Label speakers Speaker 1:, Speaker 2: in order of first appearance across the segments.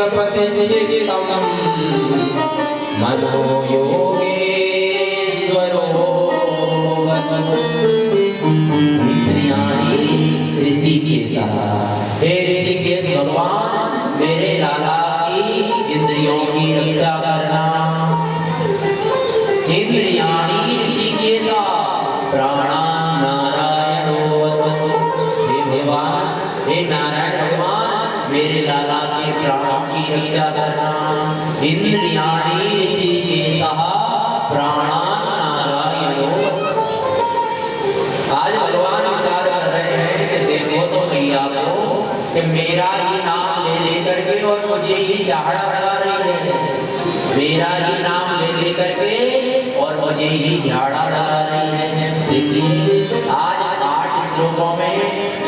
Speaker 1: पतिचित्तं मनो योगेश्वरो इंद्रियाणि ऋषिकेश। हे ऋषिकेश भगवान, मेरे लाला की इंद्रियों की रक्षा करना। इंद्रियाणि ऋषिकेश प्राणान् नारायणो। हे भगवान, हे नारायण भगवान, मेरे लाला के प्राणों की रक्षा करना। इंद्रियाणि ऋषिकेश प्राणान् नारायणो। आज भगवान विचार कर रहे हैं कि देखो तो मैया को कि मेरा ही नाम ले लेकर के और मुझे ही झाड़ा लगा रही है। मेरा ही नाम ले लेकर के और मुझे ही झाड़ा लगा रही है। देखिए आज 8 श्लोकों में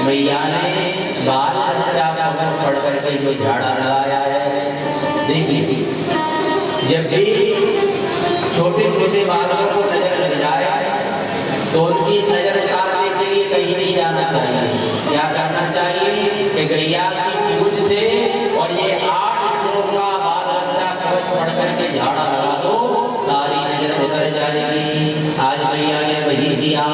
Speaker 1: मैया ने बाल बच्चा का कवच पढ़ करके जो झाड़ा लगाया है। देखिए जब भी छोटे छोटे बालकों को नजर लग जाए तो उनकी नजर उतारने के लिए कहीं नहीं जाना चाहिए। क्या करना चाहिए कि गैया की पूंछ से और ये 8 श्लोक का बाल बच्चा कवच पढ़ करके झाड़ा लगा दो, सारी नजर उतर जाएगी। आज गैया ने वही किया।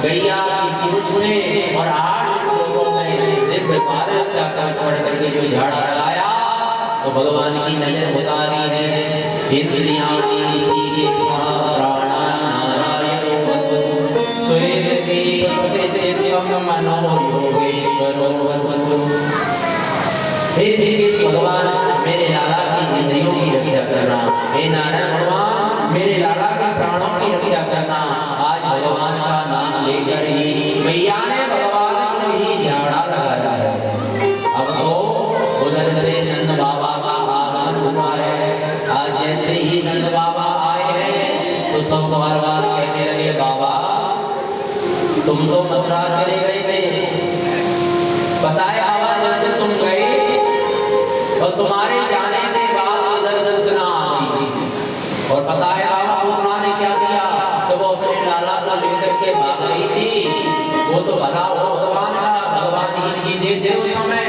Speaker 1: गैया की पूंछ से और 8 श्लोकों में दिव्य बाल बच्चा कवच पढ़ करके जो झाड़ा लगाया तो भगवान की नजर उतारी है। इंद्रियाणि ऋषिकेश प्राणान् नारायणो स्वेदकेशं मनो योगेश्वरो। हे ऋषिकेश भगवान, मेरे लाला की इंद्रियों की रक्षा करना। हे नारायण भगवान, मेरे लाला के प्राणों की रक्षा करना। आज भगवान का नाम लेकर ही मैया ने भगवान को ही झाड़ा लगाया है। अब तो उधर से नंद बाबा का आगमन हुआ है। आज जैसे ही नंद बाबा आए हैं तो सब बार-बार कहने लगे, बाबा तुम तो मथुरा चले गए थे, पता है बाबा, जब से तुम गए और तुम्हारे जाने के बाद इधर पूतना आ गई थी। और पता है बाबा पूतना ने क्या किया, तो वो अपने लाला को लेकर के भाग गई थी। वो तो भला हो भगवान का, भगवान ही सीधे थे उस समय।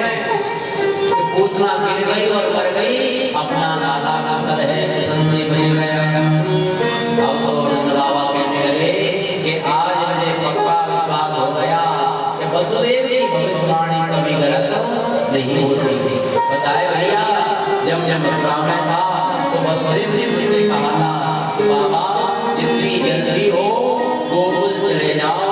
Speaker 1: पूतना गिर गई और मर गई, अपना लाला का सर है से मिल गया। अब तो नंद बाबा कहने लगे कि आज मुझे पक्का विश्वास हो गया कि वसुदेव की भविष्यवाणी कभी गलत नहीं होती थी। बताए भैया, जब मथुरा में था तो वसुदेव ने मुझसे कहा था कि बाबा जितनी जल्दी हो गोकुल चले जाओ,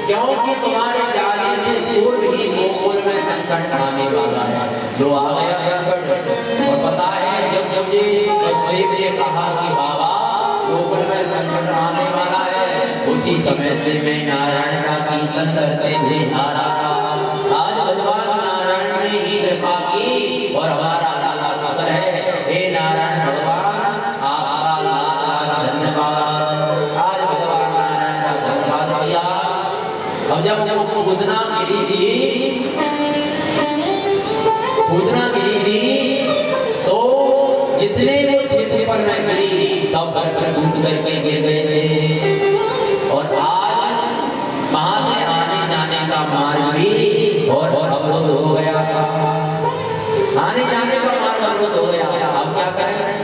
Speaker 1: क्योंकि तुम्हारे जाने से पूर्व ही गोकुल में संकट आने वाला है। जो आ गया संकट। और पता है जब मुझे वसुदेव ने कहा कि बाबा गोकुल में संकट आने वाला है, उसी समय से मैं नारायण का कीर्तन करते हुए आ रहा था। आज भगवान नारायण ने ही कृपा की और हमारा लाला नसर है। हे नारायण भगवान, आपका लाख धन्यवाद। आज भगवान नारायण का धन्यवाद किया। अब जब पूतना गिरी थी तो जितने वो क्षेत्र पर मैं गिरी सब पत्थर घूम करके गिर गए थे। और आज वहां से आने जाने का मार्ग भी और अवरुद्ध हो गया था। आने जाने का मार्ग अवरुद्ध हो गया। अब क्या करें?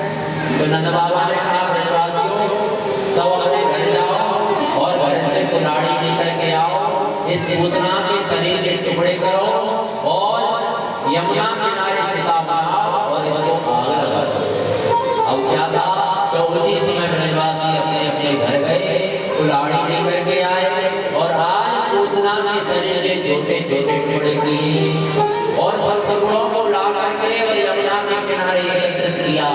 Speaker 1: तो नंद बाबा ने कहा, ब्रजवासियों सब अपने घर जाओ और घर से कुल्हाड़ी लेकर के आओ, इस पूतना के शरीर के टुकड़े करो और यमुना किनारे चिता बनाओ और इसको आग लगा दो। अब क्या था तो उसी समय ब्रजवासी अपने अपने घर गए, कुल्हाड़ी लेकर के आए और आज पूतना के शरीर के छोटे छोटे टुकड़े किए और सब टुकड़ों को ला करके और यमुना के किनारे एकत्रित किया।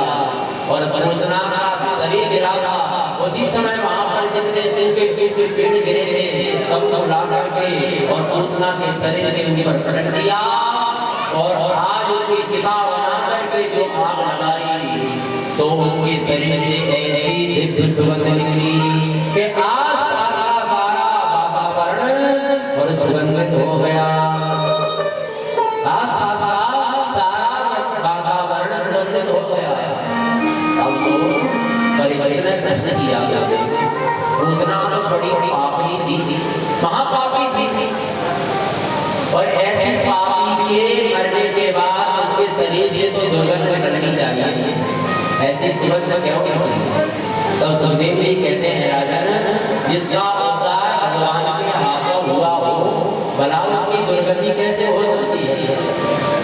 Speaker 1: और पूतना का शरीर गिरा था, उसी समय वहां पर जितने सूखे पेड़ गिरे थे सब ला करके और पूतना के शरीर के ऊपर पटक दिया। और आज उसकी चिता बना करके जो आग लगाई तो उसके शरीर से ऐसी दिव्य सुगंध निकली कि आसपास का सारा वातावरण और सुगंधित हो गया। आसपास का सारा वातावरण सुगंधित हो गया। अब तो परिचित प्रश्न किया गया, पूतना तो बड़ी पापी थी, महापापी थी। और ऐसी पापी भी मरने के बाद उसके शरीर से तो दुर्गंध निकलनी चाहिए, ऐसी सुगंध क्यों निकली? तब सुखदेव जी कहते हैं राजन, जिसका उद्धार भगवान के हाथों हुआ हो, भला उसकी दुर्गति कैसे हो सकती है?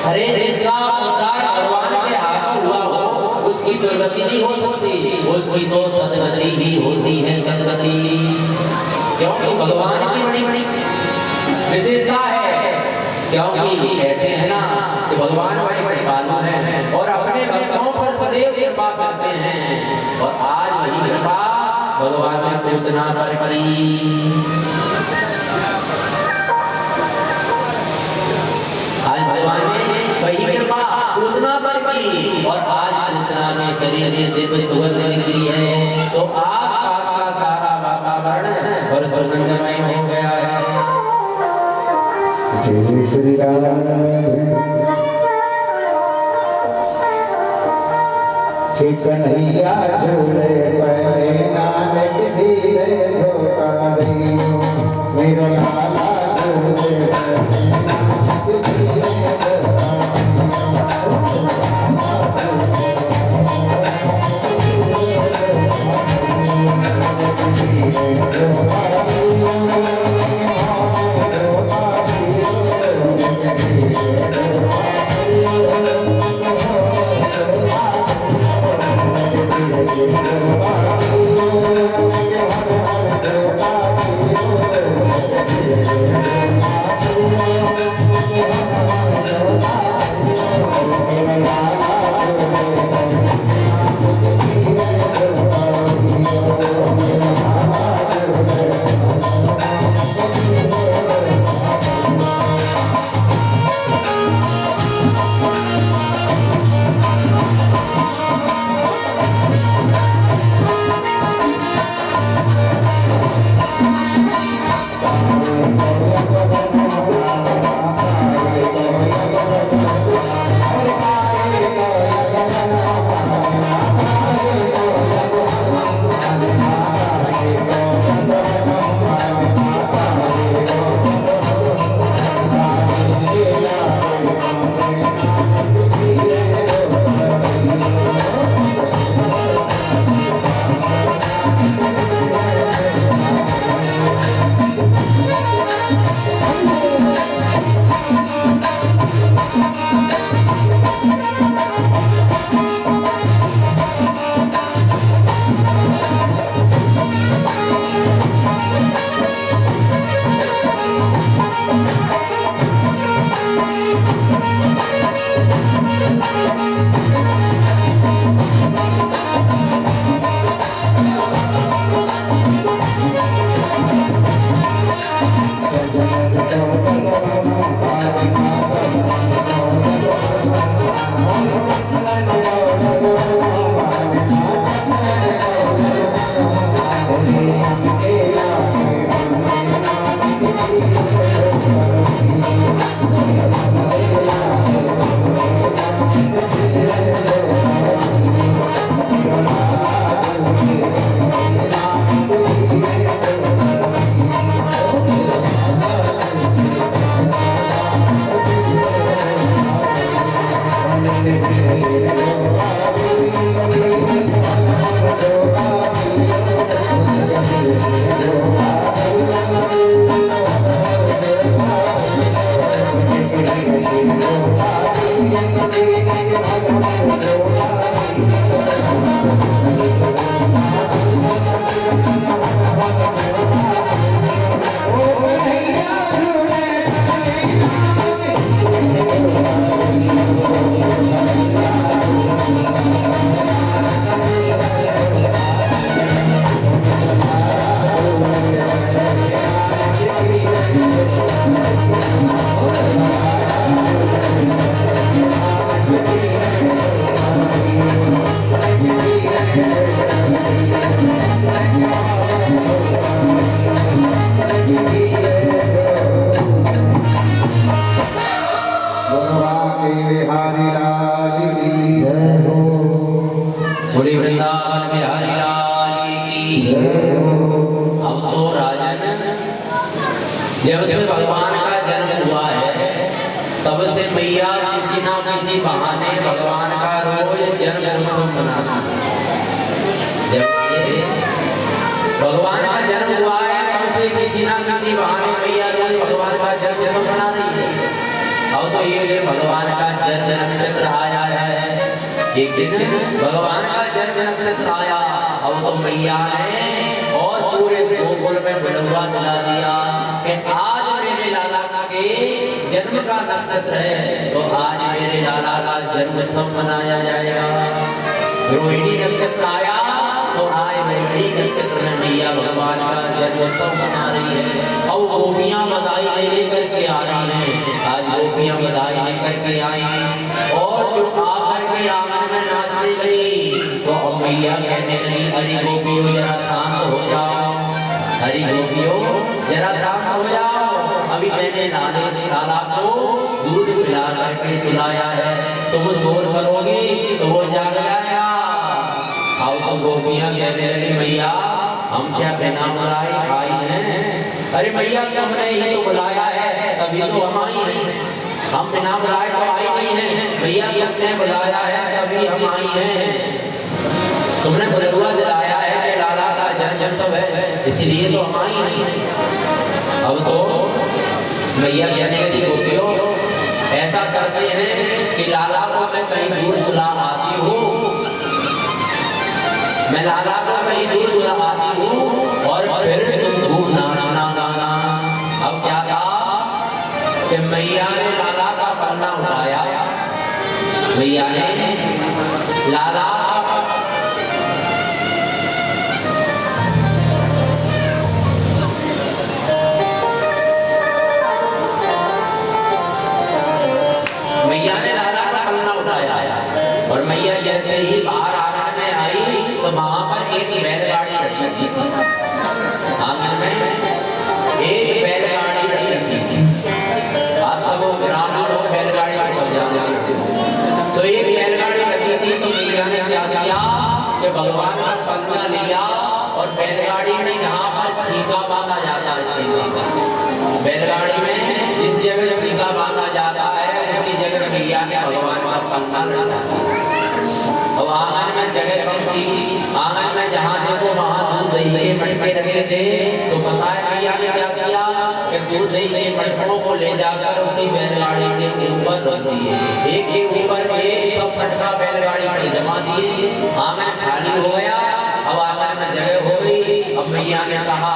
Speaker 1: अरे जिसका उद्धार भगवान के हाथों हुआ हो, उसकी दुर्गति नहीं हो सकती, उसकी तो सदगति ही होती है, सदगति। क्योंकि भगवान की बड़ी बड़ी विशेषता है, क्योंकि कहते हैं ना कि भगवान बड़े बड़े पालू हैं और अपने भक्तों पर सदैव कृपा करते हैं, और आज वही कृपा भगवान ने पूतना पर करी। आज भगवान ने वही कृपा पूतना पर की, और आज पूतना के शरीर से दिव्य सुगंध निकली है, तो आस पास का सारा वातावरण और सुगंधमय हो गया है।
Speaker 2: जय जय श्री राम। कि कन्हैया झूले पहले नानक धीरे झोकारी, मेरा लाला झूले पहले नानक धीरे
Speaker 1: जब से भगवान का जन्म हुआ है तब से मैया किसी ना किसी बहाने भगवान जन्म हुआ है तब से किसी ना किसी बहाने मैया रोज भगवान का जन्म बना रही है। अब तो ये भगवान का जन्म नक्षत्र आया है, एक दिन भगवान का जन्म नक्षत्र आया। अब तो मैया ने और पूरे गोकुल में बलुआ दिला दिया कि आज मेरे लाला के जन्म का नक्षत्र है, तो आज मेरे लाला का जन्मोत्सव मनाया जाएगा। रोहिणी नक्षत्र आया तो आज रोहिणी नक्षत्र में मैया भगवान का जन्मोत्सव मना रही है। और गोपियां बधाई लेकर के आ रही हैं, आज गोपियां बधाई लेकर के आई और जो आकर के आंगन में नाचने लगी तो अब मैया कहने लगी, हरी गोपियों जरा शांत हो जाओ, हरी गोपियों जरा शांत हो जाओ, अभी मैंने लाला को दूध पिला करके सुलाया है, तुम शोर करोगी तो वो जाग जाएगा। अब तो गोपियां कहने लगी, मैया हम क्या बिना बुलाए आई हैं? अरे मैया तुमने ही तो बुलाया है तभी तो हम आई हैं, हम बिना बुलाए तो आई नहीं है। मैया तुमने बुलाया है तभी हम आई हैं, तुमने बुलवा दिलाया है कि लाला का जन्मोत्सव है, इसलिए तो हम आई नहीं है। अब तो मैया कहने लगी, गोपियों ऐसा करते हैं कि लाला को मैं कहीं दूर सुला आती हूँ, मैं लाला को कहीं दूर सुला आती हूँ और फिर तुम खूब नाना। अब क्या था कि मैया ने लाला का पन्ना उठाया, मैया ने लाला और मैया जैसे ही बाहर आंगन में आई तो वहां पर एक बैलगाड़ी रखी थी, आंगन में एक बैलगाड़ी रखी थी। आप सब ग्रामीण लोग बैलगाड़ी पर सब जानते हैं। तो एक बैलगाड़ी रखी थी तो मैया ने क्या किया कि भगवान का पन्ना लिया और बैलगाड़ी में जहाँ पर छीका बांधा जाता है, बैलगाड़ी में जिस जगह छीका बांधा जाता है उसी जगह मैया ने भगवान का पन्ना रखा। अब आंगन में जगह कम थी, आंगन में जहाँ देखो वहाँ दूध दही के मटके रखे थे, तो पता है मैया ने क्या किया कि दूध दही के मटकों को ले जाकर उसी बैलगाड़ी के ऊपर रख दिए, एक के ऊपर एक सब मटका बैलगाड़ी में जमा दिए। आंगन खाली हो गया, अब आंगन में जगह हो गई। अब मैया ने कहा,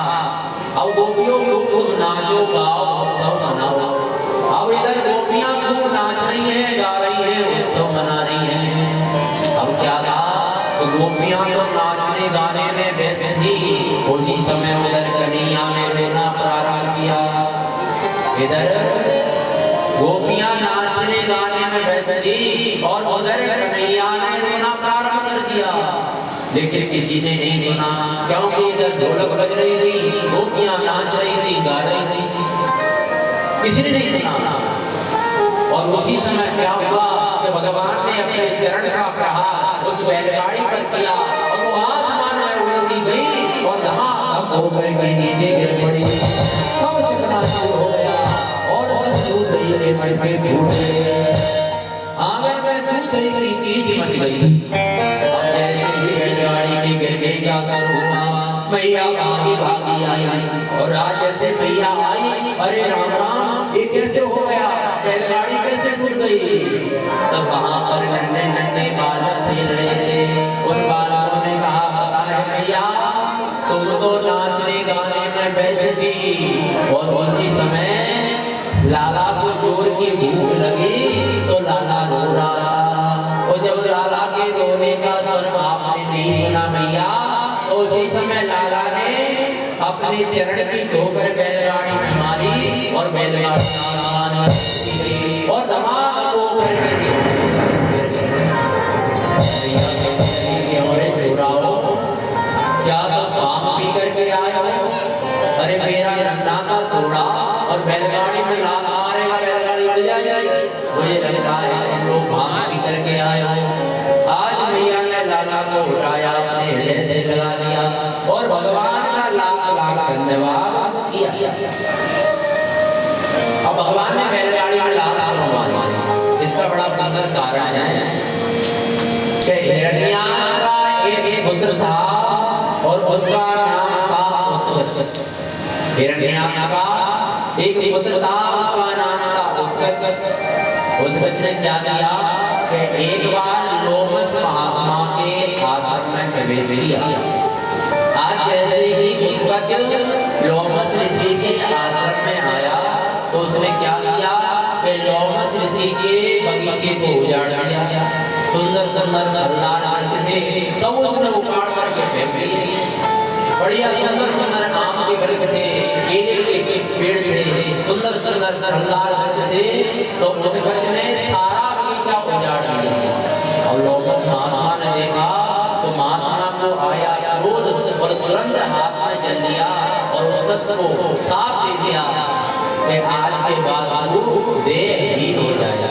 Speaker 1: अब गोपियों को खूब नाचो गाओ उत्सव मनाओ। अब इधर गोपियां खूब नाच रही हैं, गा रही हैं, उत्सव मना रही हैं। अब क्या था तो गोपियां तो नाचने गाने में व्यस्त थी, उसी समय उधर कन्हैया ने रोना प्रारंभ किया। इधर गोपियां नाचने गाने में व्यस्त थी और उधर कन्हैया ने रोना प्रारंभ कर दिया, लेकिन किसी ने नहीं सुना, क्योंकि इधर ढोलक बज रही थी, गोपियां नाच रही थी, गा रही थी, किसी ने नहीं सुना। और उसी समय क्या हुआ कि भगवान ने अपने चरण का प्रहार उस बैलगाड़ी पर किया और वो आसमान में उड़ती गई और धमाधम होकर के नीचे गिर पड़ी। सब चकना शुरू हो गया और सब दूध दही के मटके टूट गए, आंगन में दूध दही की कीच मच गई। और जैसे ही बैलगाड़ी में गिर गई क्या असर हुआ, मैया भागी आई और रात जैसे मैया आई, अरे राम राम ये कैसे हो गया, बैलगाड़ी कैसे टूट गई। तब वहां पर नन्हे बालक खेल रहे थे, उन बालकों ने कहा, पता है मैया तुम तो नाचने गाने में व्यस्त थी और उसी समय लाला को जोर की भूख लगी तो लाला रो रहा था, और जब लाला के रोने का स्वर आपने नहीं सुना मैया, उसी समय लाला ने अपने चरण की धोकर बैलगाड़ी में मारी और बैलगाड़ी और धमाल को करके क्या तो काम पी करके आया हो, अरे मेरा रंगना सा सोड़ा और बैलगाड़ी में लाल मारेगा, बैलगाड़ी उड़ जाएगी, मुझे लगता है तुम लोग काम पी करके आए हो। आज मैया ने लाला को उठाया, अपने हृदय से लगा दिया और भगवान का लाख लाख धन्यवाद किया। अब भगवान ने बैलगाड़ी में लाला को, इसका बड़ा सुंदर कारण है कि हिरण्याक्ष का एक पुत्र था और उसका नाम था उत्कर्ष। हिरण्याक्ष का एक पुत्र था, उसका नाम था उत्कच। उत्कच ने क्या किया कि एक बार लोमस महात्मा के आश्रम में प्रवेश किया। आज जैसे ही उत्कच लोमस ऋषि के आश्रम में आया तो उसने क्या किया कि लोमस ऋषि के बगीचे को उजाड़ दिया। सुंदर सुंदर लाल वृक्ष थे, सब उसने उखाड़ करके फेंक दिए। बढ़िया सुंदर सुंदर आम के वृक्ष थे, केले के पेड़ थे, सुंदर सुंदर लाल वृक्ष थे, तो उत्कच ने सारा बगीचा उजाड़ दिया। और लोमस महात्मा ने देखा तो महात्मा को आया क्रोध और तुरंत हाथ में जल लिया और उत्कच को साफ दे दिया कि आज के बाद तू देहहीन हो जाएगा,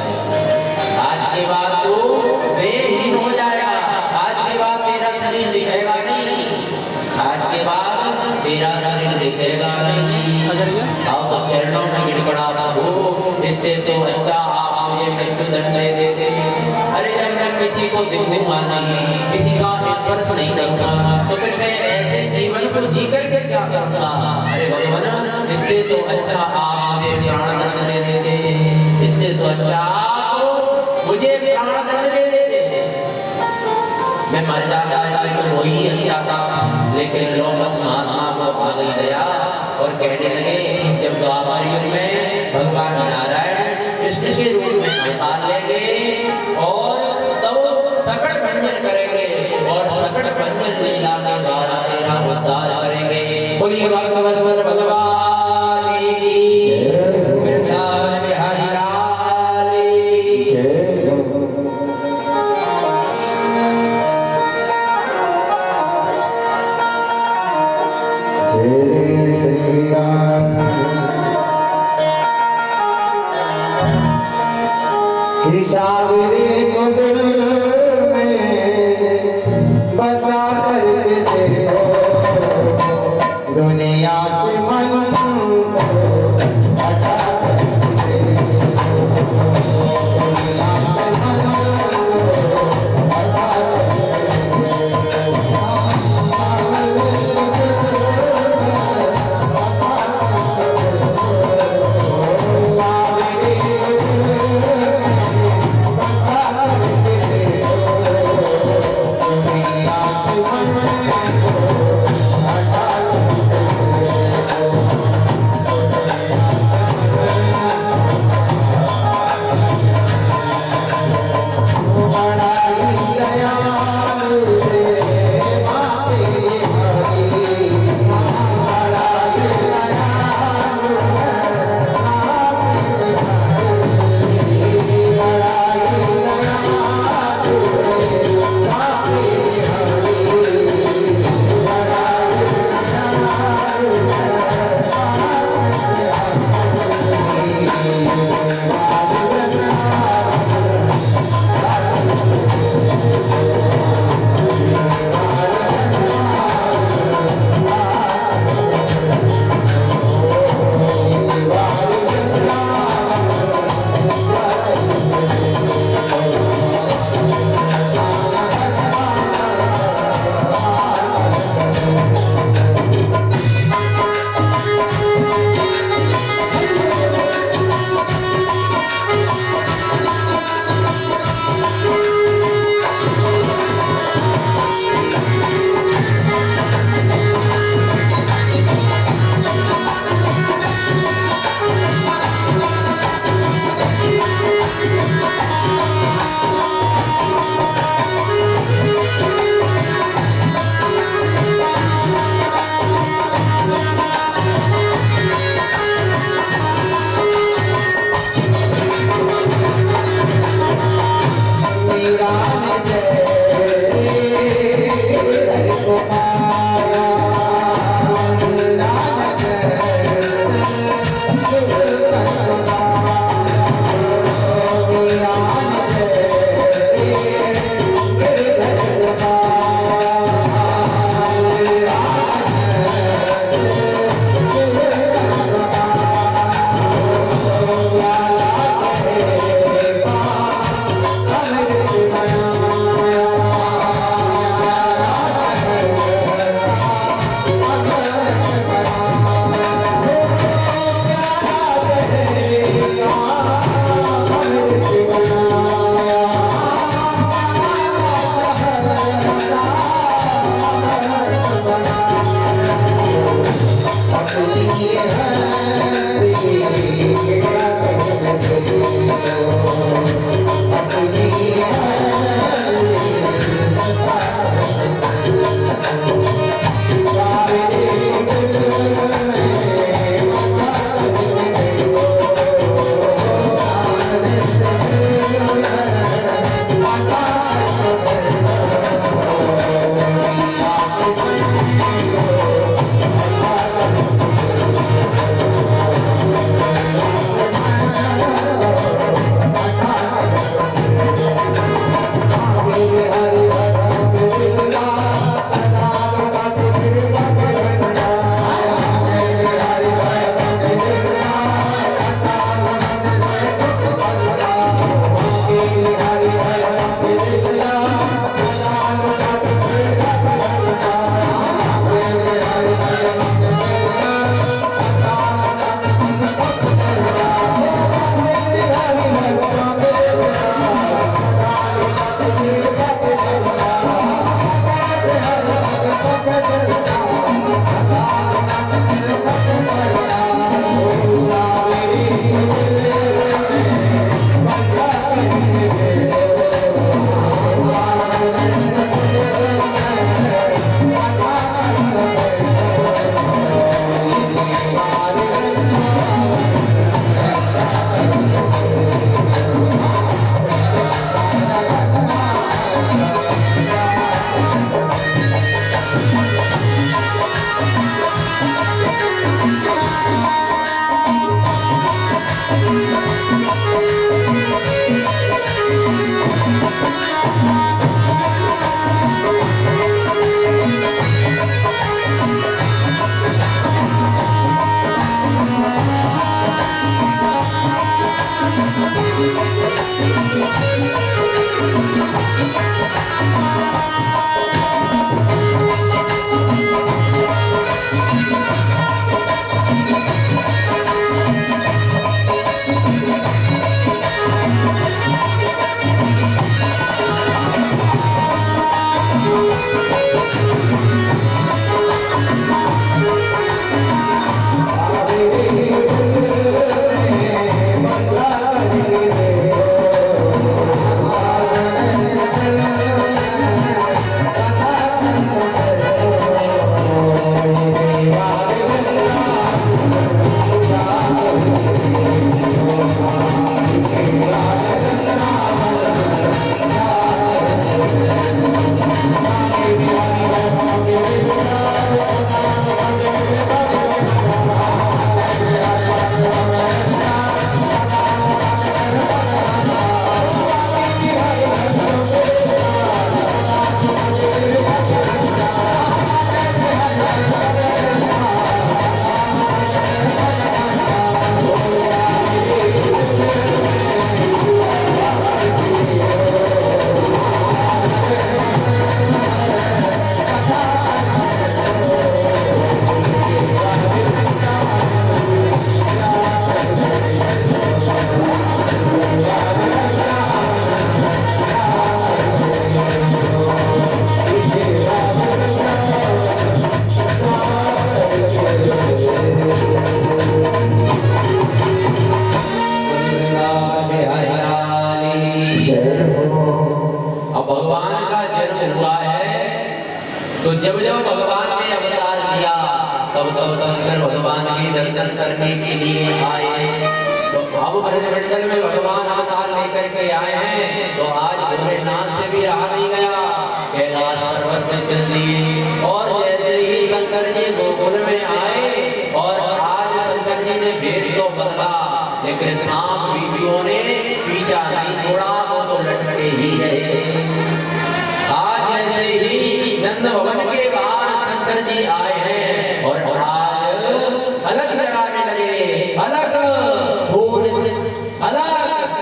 Speaker 1: आज के बाद तू देहहीन हो जाएगा, आज के बाद तेरा शरीर दिखेगा नहीं, आज के बाद तेरा शरीर दिखेगा नहीं। अब तो चरणों में गिड़गड़ा रहा हो, इससे तो अच्छा आप मुझे मृत्यु दंड दे देते। अरे जब मैं किसी को देखूंगा नहीं, किसी का स्पर्श नहीं करूंगा, तो फिर मैं ऐसे जीवन को जी करके क्या करूंगा। अरे भगवान, इससे तो अच्छा आप मुझे प्राण दंड दे देते, इससे तो अच्छा आप मुझे प्राण दंड दे देते, मैं मर जाता है तो वही अच्छा था। लेकिन लोमस महात्मा को आ गई दया और कहने लगे, जब द्वापर युग में भगवान नारायण कृष्ण के रूप में अवतार लेंगे और तब सकट भंजन करेंगे और सकट भंजन लीला के द्वारा तेरा उद्धार करेंगे। बोलिए भगवत भगवान की जय, वृंदावन बिहारी लाल की जय।
Speaker 2: जय श्री राम। कि सावरे को दिल में बसा करके देखो, दुनिया से मन हटा करके देखो, दुनिया से मन हटा
Speaker 1: के दर्शन करने के लिए आए। तो अब ब्रजमंडल में भगवान अवतार लेकर के आए हैं, तो आज भोलेनाथ से भी रहा नहीं गया, कैलाश पर्वत से चल दिए। और जैसे ही शंकर जी गोकुल में आए, और आज शंकर जी ने भेष तो बदला, लेकिन सांप बिच्छुओं ने पीछा नहीं छोड़ा, वो तो लटके ही है। आज जैसे ही नंद भवन के बाहर शंकर जी आए हैं, और आज अलग जगाने लगे, अलग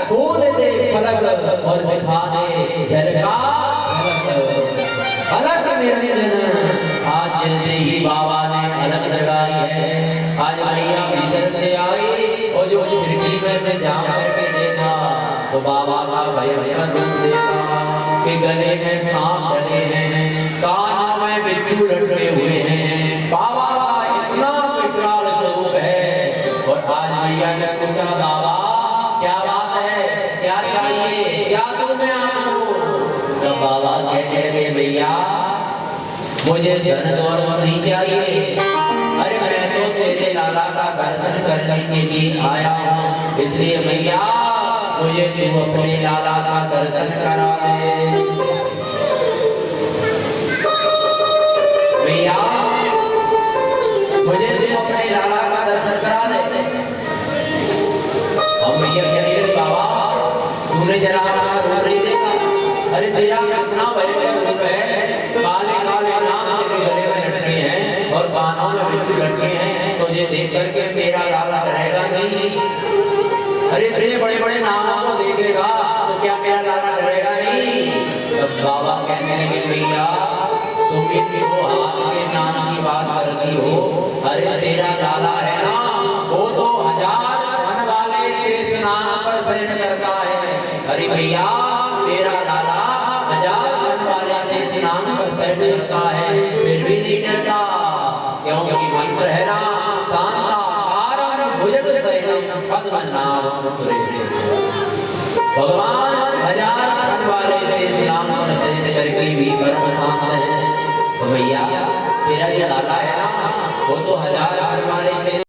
Speaker 1: फूल दे फलक और दिखा दे झलका अलग निरंजन। आज जैसे ही बाबा ने अलग जगाई है, आज मैया भीतर से आई, और जो खिड़की में से झांक करके देखा, तो बाबा का भयंकर रूप देखा कि गले में सांप डले हैं, कानों में बिच्छू लटके हुए हैं। बाबा का इतना विकराल स्वरूप है। और आज मैया ने पूछा, बाबा क्या बात है, क्या चाहिए, क्या तुम्हें आपको? तो बाबा कहने लगे, भैया मुझे धन दौलत नहीं चाहिए, अरे मैं तो तेरे लाला का दर्शन करने के लिए आया हूँ, इसलिए भैया मुझे तू अपने लाला का दर्शन करा दे। भैया मुझे तू अपने लाला का दर्शन करा दे। हम भैया कहते, बाबा तूने जरा रूप नहीं देखा, अरे तेरा कितना भयंकर रूप है, काले काले नाम तेरे गले में लटके हैं और कानों में बिच्छू लटके हैं, तुझे देख करके मेरा लाला डरेगा नहीं? अरे तेरे बड़े बड़े नामों को देखेगा तो क्या मेरा लाला डरेगा नहीं? तब बाबा कहने लगे, भैया तुम ये वो हाथ के नाम की बात कर रही हो, अरे तेरा लाला है ना, वो तो 1000 वन वाले से स्नान पर शयन करता है। अरे भैया तेरा लाला 1000 वन वाले से स्नान पर शयन करता है, फिर भी नहीं डरता, क्योंकि मंत्र है ना, शांता कारम भुजग शयनम पद्मनाभम सुरेश। भगवान 1000 वन वाले से स्नान पर शयन करके भी परम शांत है। तो भैया तेरा जो लाला है ना, वो तो 1000 वन वाले से